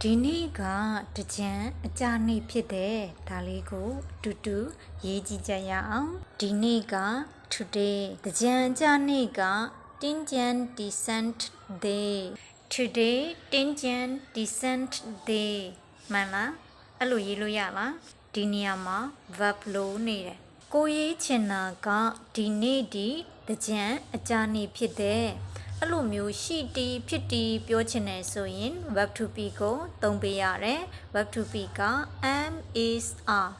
ဒီနေ့ကတကြံအကြနေ့ဖြစ်တယ်ဒါလေးကိုအတူတူရေးကြည့်ကြရအောင်ဒီနေ့က today တကြံအကြနေ့ကတင်းကျန် descent day today တင်းကျန် descent day မှန်လားအဲ့လိုရေးလို့ရလားဒီနေရာမှာ verb လို့နေတယ်ကိုရေးချင်တာကဒီနေ့ဒီတကြံအကြနေ့ဖြစ်တယ်အဲ့လိုမျိုးရှိတီဖြစ်တီပြောချင်တယ်ဆိုရင် verb to be ကိုသုံးပေးရတယ် verb to be က am is are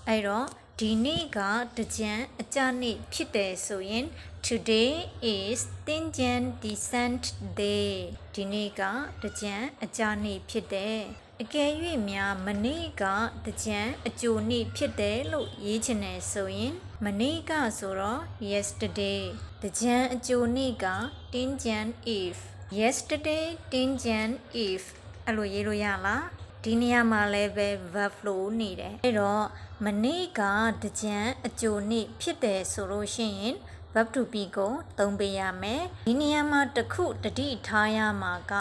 အဲ့တော့ဒီနေ့ကတကြံအကြနေ့ဖြစ်တယ်ဆိုရင် today is တင်းကျန် descent day ဒီနေ့ကတကြံအကြနေ့ဖြစ်တယ်အကယ်၍များမနေ့ကတကြံအကြိုနေ့ဖြစ်တယ်လို့ရေးချင်တယ်ဆိုရင်မနေ့ကဆိုတော့ yesterday တကြံအကြိုနေ့ကတင်းကျန် eve yesterday တင်းကျန် eve အဲ့လိုရေးလို့ရလားဒီနေရာမှာလည်းပဲ verb လို့နေတယ်အဲ့တော့မနေ့ကတကြံအကြိုနေ့ဖြစ်တယ်ဆိုလို့ရှိရင် verb to be ကိုသုံးပေးရမယ်ဒီနေရာမှာတစ်ခုတတိထားရမှာက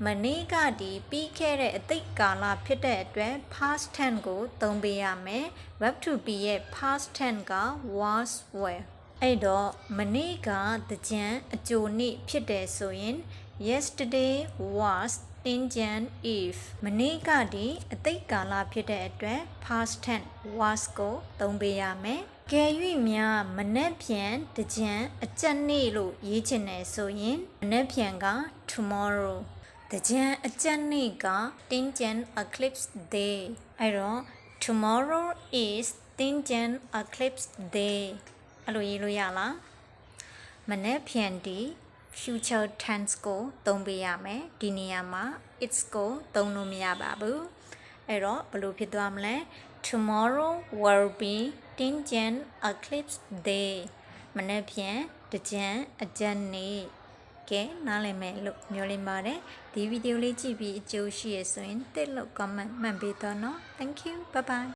မနေ့ကဒီပြီးခဲ့တဲ့အတိတ်ကာလဖြစ်တဲ့အတွက် past tense ကိုသုံးပေးရမယ် verb to be ရဲ့ past tense က was were အဲ့တော့မနေ့ကတကြံအကြိုနေ့ဖြစ်တယ်ဆိုရင် yesterday was တင်းကျန် eve မနေ့ကဒီအတိတ်ကာလဖြစ်တဲ့အတွက် past tense was ကိုသုံးပေးရမယ်ကဲ၍များမနက်ဖြန်တကြံအကြက်နေ့လို့ရေးချင်တယ်ဆိုရင်မနက်ဖြန်က tomorrow တကြံအကြက်နေ့ကတင်းကျန် eclipse day အဲ့တော့ tomorrow is တင်းကျန် eclipse day အဲ့လိုရေးလို့ရလားမနက်ဖြန်ဒီ future tense ကိုသုံးပေးရမယ်ဒီနေရာမှာ it's ကိုသုံးလို့မရပါဘူးအဲ့တော့ဘယ်လိုဖြစ်သွားမလဲ tomorrow will be တင်းကျန် eclipse day မနေ့ဖြန်တကြံအကြက်နေ့ကဲနားလည်မယ်လို့မျှော်လင့်ပါတယ်ဒီဗီဒီယိုလေးကြည့်ပြီးအကျိုးရှိရဆိုရင်တစ်လို့ comment မှတ်ပေးတော့နော် thank you bye bye